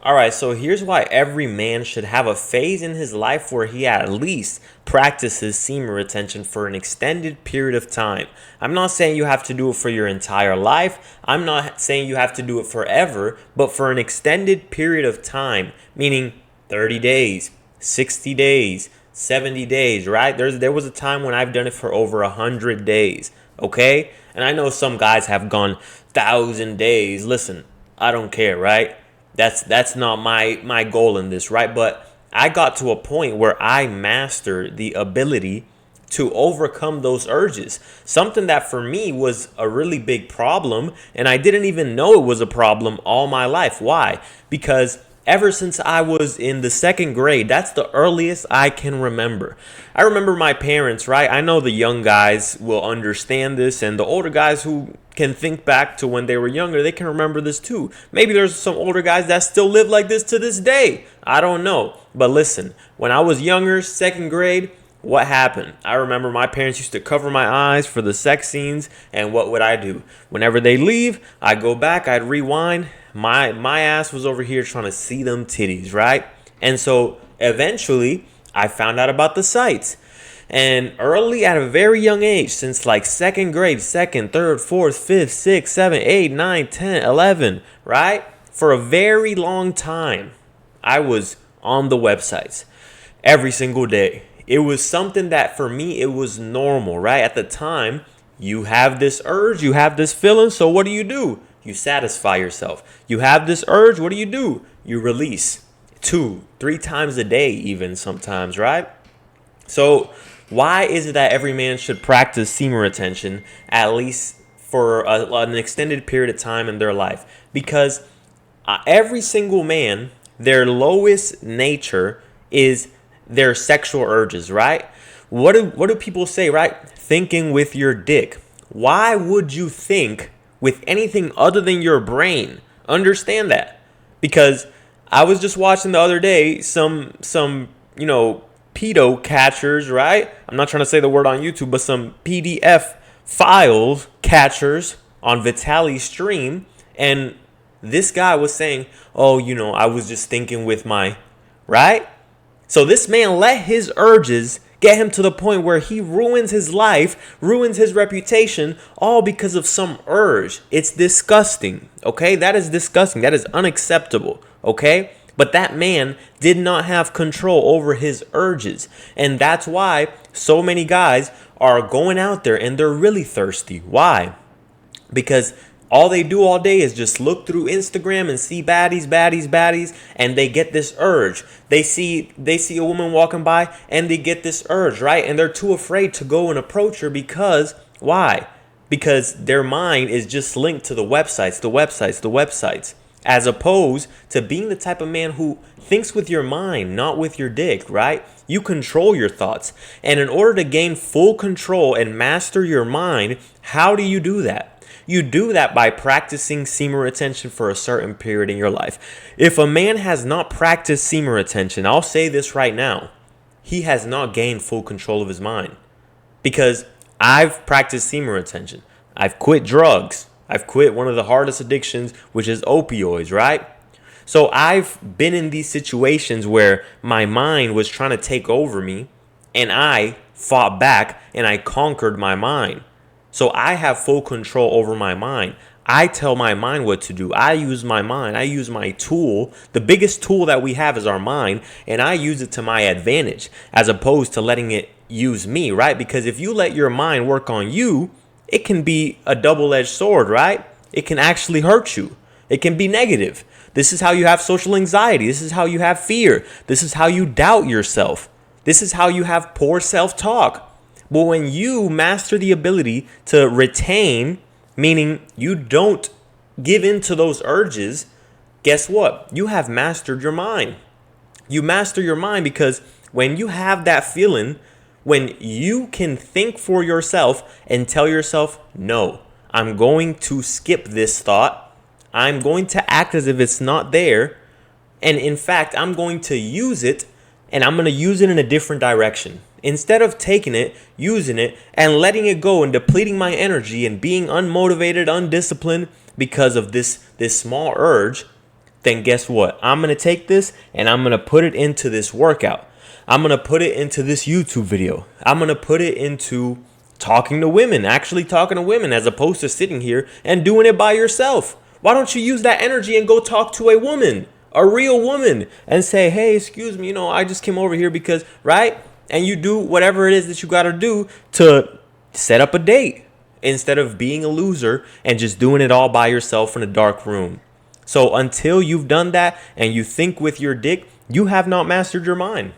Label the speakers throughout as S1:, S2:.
S1: All right, so here's why every man should have a phase in his life where he at least practices semen retention for an extended period of time. I'm not saying you have to do it for your entire life. I'm not saying you have to do it forever, but for an extended period of time, meaning 30 days, 60 days, 70 days, right? There was a time when I've done it for over 100 days, okay? And I know some guys have gone 1,000 days. Listen, I don't care, right? That's not my goal in this, right? But I got to a point where I mastered the ability to overcome those urges. Something that for me was a really big problem, and I didn't even know it was a problem all my life. Why? Because ever since I was in the second grade, that's the earliest I can remember. I remember my parents, right? I know the young guys will understand this, and the older guys who can think back to when they were younger, they can remember this too. Maybe there's some older guys that still live like this to this day. I don't know. But listen, when I was younger, second grade, what happened? I remember my parents used to cover my eyes for the sex scenes, and what would I do? Whenever they leave, I'd go back, I'd rewind. My ass was over here trying to see them titties, right? And so eventually I found out about the sites. And early at a very young age, since like second grade, second, third, fourth, fifth, sixth, seventh, eighth, ninth, 10, 11, right? For a very long time, I was on the websites every single day. It was something that for me, it was normal, right? At the time, you have this urge, you have this feeling. So what do? You satisfy yourself. You have this urge. What do? You release 2, 3 times a day, even sometimes, right? So why is it that every man should practice semen retention at least for an extended period of time in their life? Because every single man, their lowest nature is their sexual urges, right? What do people say, right? Thinking with your dick. Why would you think with anything other than your brain? Understand that. Because I was just watching the other day some pedo catchers, right? I'm not trying to say the word on YouTube, but some PDF files catchers on Vitaly's stream, and this guy was saying, "Oh, I was just thinking with my," right? So this man let his urges get him to the point where he ruins his life, ruins his reputation, all because of some urge. It's disgusting, okay? That is disgusting. That is unacceptable, okay? But that man did not have control over his urges. And that's why so many guys are going out there and they're really thirsty. Why? Because all they do all day is just look through Instagram and see baddies, baddies, baddies, and they get this urge. They see a woman walking by and they get this urge, right? And they're too afraid to go and approach her because why? Because their mind is just linked to the websites, as opposed to being the type of man who thinks with your mind, not with your dick, right? You control your thoughts. And in order to gain full control and master your mind, how do you do that? You do that by practicing semen retention for a certain period in your life. If a man has not practiced semen retention, I'll say this right now, he has not gained full control of his mind. Because I've practiced semen retention. I've quit drugs. I've quit one of the hardest addictions, which is opioids, right? So I've been in these situations where my mind was trying to take over me, and I fought back and I conquered my mind. So I have full control over my mind. I tell my mind what to do. I use my mind. I use my tool. The biggest tool that we have is our mind, and I use it to my advantage as opposed to letting it use me, right? Because if you let your mind work on you, it can be a double-edged sword, right? It can actually hurt you. It can be negative. This is how you have social anxiety. This is how you have fear. This is how you doubt yourself. This is how you have poor self-talk. But when you master the ability to retain, meaning you don't give in to those urges, guess what? You have mastered your mind. You master your mind because when you have that feeling, when you can think for yourself and tell yourself, no, I'm going to skip this thought. I'm going to act as if it's not there. And in fact, I'm going to use it, and I'm going to use it in a different direction. Instead of taking it, using it, and letting it go and depleting my energy and being unmotivated, undisciplined because of this small urge, then guess what? I'm going to take this and I'm going to put it into this workout. I'm going to put it into this YouTube video. I'm going to put it into talking to women, actually talking to women, as opposed to sitting here and doing it by yourself. Why don't you use that energy and go talk to a woman, a real woman, and say, hey, excuse me, I just came over here because, right? And you do whatever it is that you got to do to set up a date instead of being a loser and just doing it all by yourself in a dark room. So until you've done that and you think with your dick, you have not mastered your mind.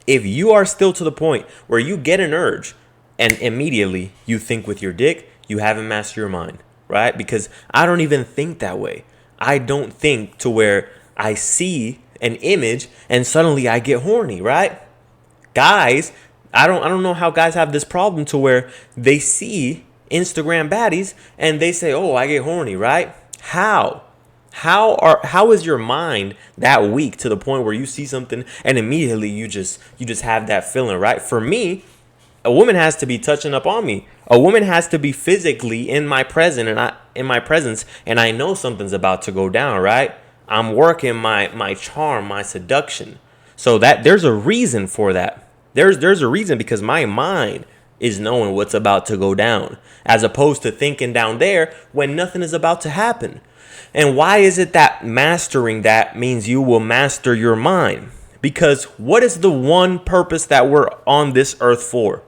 S1: If you are still to the point where you get an urge and immediately you think with your dick, you haven't mastered your mind, right? Because I don't even think that way. I don't think to where I see an image and suddenly I get horny, right? Guys, I don't know how guys have this problem to where they see Instagram baddies and they say, "Oh, I get horny," right? How? How is your mind that weak to the point where you see something and immediately you just have that feeling, right? For me, a woman has to be touching up on me. A woman has to be physically in my presence and I know something's about to go down, right? I'm working my charm, my seduction. So that there's a reason for that. There's a reason because my mind is knowing what's about to go down as opposed to thinking down there when nothing is about to happen. And why is it that mastering that means you will master your mind? Because what is the one purpose that we're on this earth for?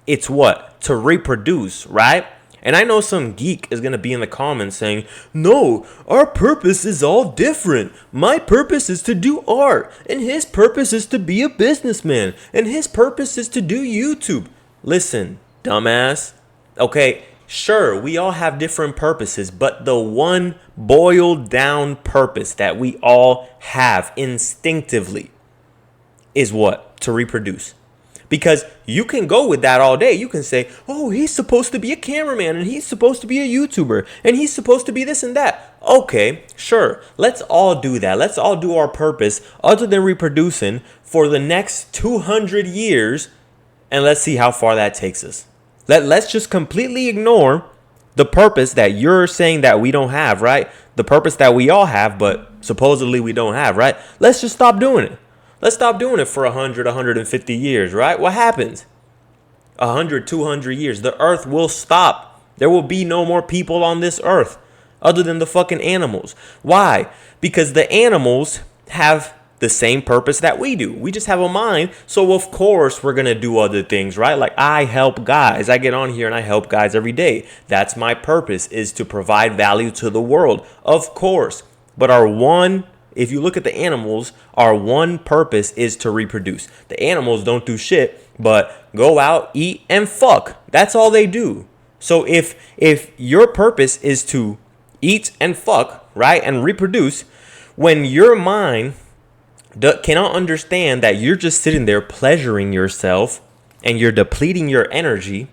S1: It's what? To reproduce, right? And I know some geek is going to be in the comments saying, no, our purpose is all different. My purpose is to do art, and his purpose is to be a businessman, and his purpose is to do YouTube. Listen, dumbass. Okay, sure, we all have different purposes, but the one boiled down purpose that we all have instinctively is what? To reproduce. Because you can go with that all day. You can say, oh, he's supposed to be a cameraman and he's supposed to be a YouTuber and he's supposed to be this and that. Okay, sure. Let's all do that. Let's all do our purpose other than reproducing for the next 200 years. And let's see how far that takes us. Let's just completely ignore the purpose that you're saying that we don't have, right? The purpose that we all have, but supposedly we don't have, right? Let's just stop doing it. Let's stop doing it for 100, 150 years, right? What happens? 100, 200 years. The earth will stop. There will be no more people on this earth other than the fucking animals. Why? Because the animals have the same purpose that we do. We just have a mind. So, of course, we're going to do other things, right? Like I help guys. I get on here and I help guys every day. That's my purpose, is to provide value to the world. Of course. But if you look at the animals, our one purpose is to reproduce. The animals don't do shit but go out, eat, and fuck. That's all they do. So if your purpose is to eat and fuck, right, and reproduce, when your mind cannot understand that you're just sitting there pleasuring yourself and you're depleting your energy,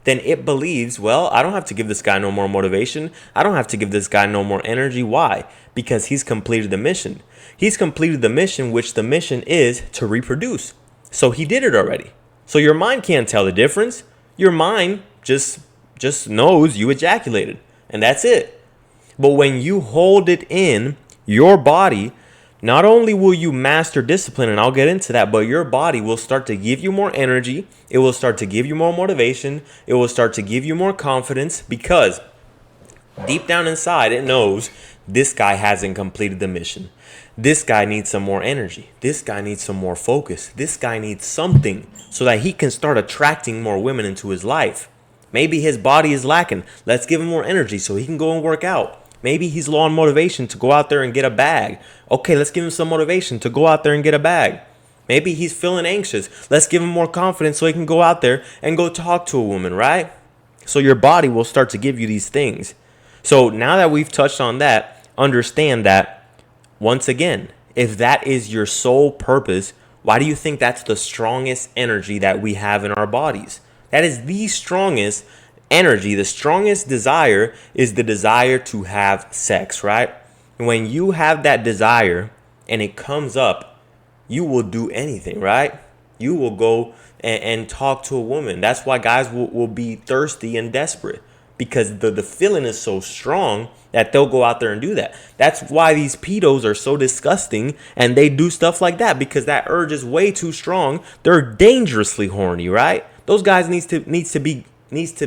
S1: then it believes, well, I don't have to give this guy no more motivation. I don't have to give this guy no more energy. Why? Because he's completed the mission. He's completed the mission, which the mission is to reproduce. So he did it already. So your mind can't tell the difference. Your mind just knows you ejaculated, and that's it. But when you hold it in your body, not only will you master discipline, and I'll get into that, but your body will start to give you more energy. It will start to give you more motivation. It will start to give you more confidence because deep down inside, it knows this guy hasn't completed the mission. This guy needs some more energy. This guy needs some more focus. This guy needs something so that he can start attracting more women into his life. Maybe his body is lacking. Let's give him more energy so he can go and work out. Maybe he's low on motivation to go out there and get a bag. Okay, let's give him some motivation to go out there and get a bag. Maybe he's feeling anxious. Let's give him more confidence so he can go out there and go talk to a woman, right? So your body will start to give you these things. So now that we've touched on that, understand that, once again, if that is your sole purpose, why do you think that's the strongest energy that we have in our bodies? That is the strongest energy. The strongest desire is the desire to have sex, right? When you have that desire and it comes up, you will do anything, right? You will go and talk to a woman. That's why guys will be thirsty and desperate, because the feeling is so strong that they'll go out there and do that. That's why these pedos are so disgusting and they do stuff like that, because that urge is way too strong. They're dangerously horny, right? Those guys needs to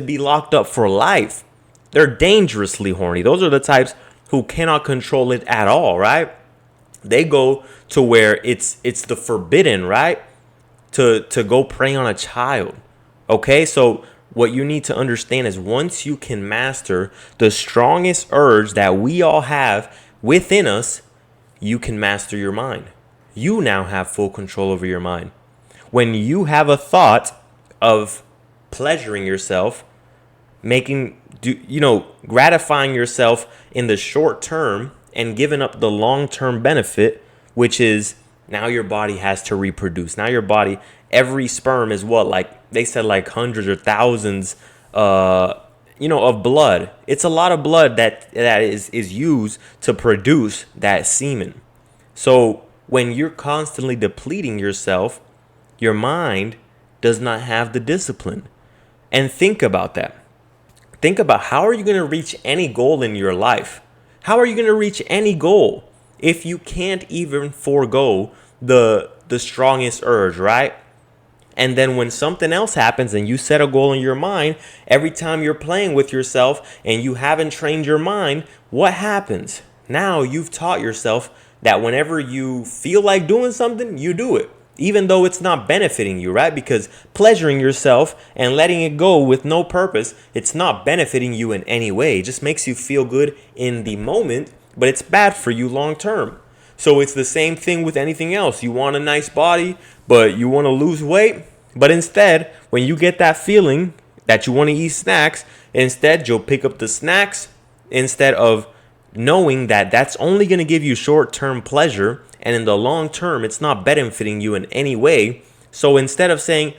S1: be locked up for life. They're dangerously horny. Those are the types who cannot control it at all, right? They go to where it's the forbidden, right? To go prey on a child. Okay? So what you need to understand is, once you can master the strongest urge that we all have within us, you can master your mind. You now have full control over your mind. When you have a thought of pleasuring yourself, gratifying yourself in the short term and giving up the long-term benefit, which is now your body has to reproduce. Now your body, every sperm is what, like they said, like hundreds or thousands, of blood. It's a lot of blood that is used to produce that semen. So when you're constantly depleting yourself, your mind does not have the discipline. And think about that. Think about, how are you going to reach any goal in your life? How are you going to reach any goal if you can't even forego the strongest urge, right? And then when something else happens and you set a goal in your mind, every time you're playing with yourself and you haven't trained your mind, what happens? Now you've taught yourself that whenever you feel like doing something, you do it, even though it's not benefiting you, right? Because pleasuring yourself and letting it go with no purpose, it's not benefiting you in any way. It just makes you feel good in the moment, but it's bad for you long term. So it's the same thing with anything else. You want a nice body, but you want to lose weight. But instead, when you get that feeling that you want to eat snacks, instead you'll pick up the snacks instead of knowing that that's only going to give you short-term pleasure, and in the long term, it's not benefiting you in any way. So instead of saying,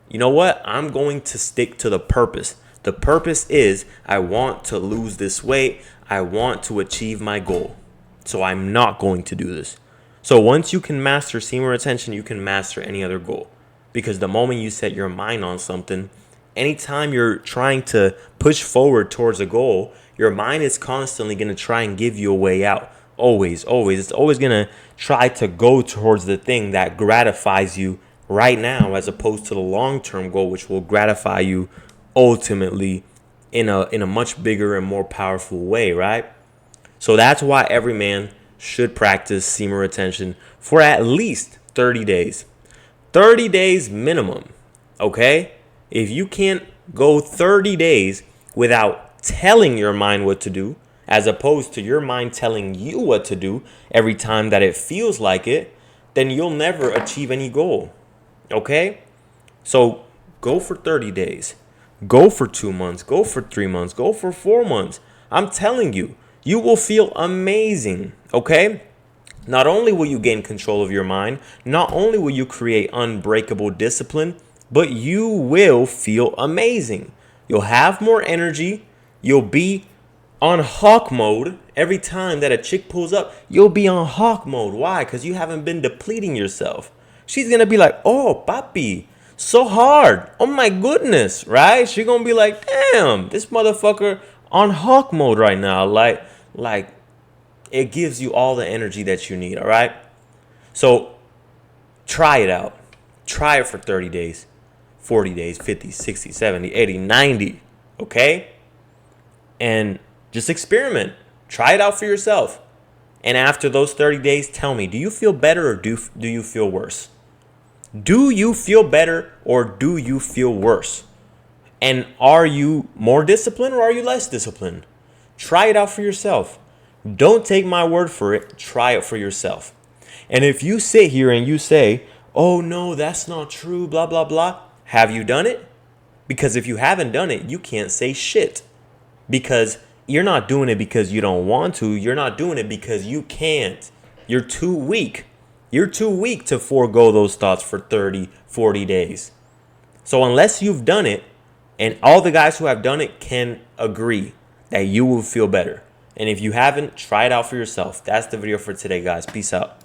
S1: you know what, I'm going to stick to the purpose. The purpose is, I want to lose this weight. I want to achieve my goal. So I'm not going to do this. So once you can master semen retention, you can master any other goal. Because the moment you set your mind on something, anytime you're trying to push forward towards a goal, your mind is constantly going to try and give you a way out. Always. It's always going to try to go towards the thing that gratifies you right now, as opposed to the long-term goal, which will gratify you ultimately in a much bigger and more powerful way, right? So that's why every man should practice semen retention for at least 30 days. 30 days minimum, okay? If you can't go 30 days without telling your mind what to do, as opposed to your mind telling you what to do every time that it feels like it, then you'll never achieve any goal, okay? So go for 30 days. Go for 2 months. Go for 3 months. Go for 4 months. I'm telling you, you will feel amazing, okay? Not only will you gain control of your mind, not only will you create unbreakable discipline, but you will feel amazing. You'll have more energy. You'll be on hawk mode. Every time that a chick pulls up, you'll be on hawk mode. Why? Because you haven't been depleting yourself. She's going to be like, oh, papi, so hard. Oh, my goodness, right? She's going to be like, damn, this motherfucker on hawk mode right now. Like it gives you all the energy that you need, all right? So try it out. Try it for 30 days, 40 days, 50, 60, 70, 80, 90, okay? And just experiment. Try it out for yourself. And after those 30 days, tell me, do you feel better or do you feel worse? Do you feel better or do you feel worse? And are you more disciplined or are you less disciplined? Try it out for yourself. Don't take my word for it. Try it for yourself. And if you sit here and you say, oh, no, that's not true, blah, blah, blah. Have you done it? Because if you haven't done it, you can't say shit. Because you're not doing it because you don't want to. You're not doing it because you can't. You're too weak. You're too weak to forego those thoughts for 30, 40 days. So unless you've done it, and all the guys who have done it can agree that you will feel better. And if you haven't, try it out for yourself. That's the video for today, guys. Peace out.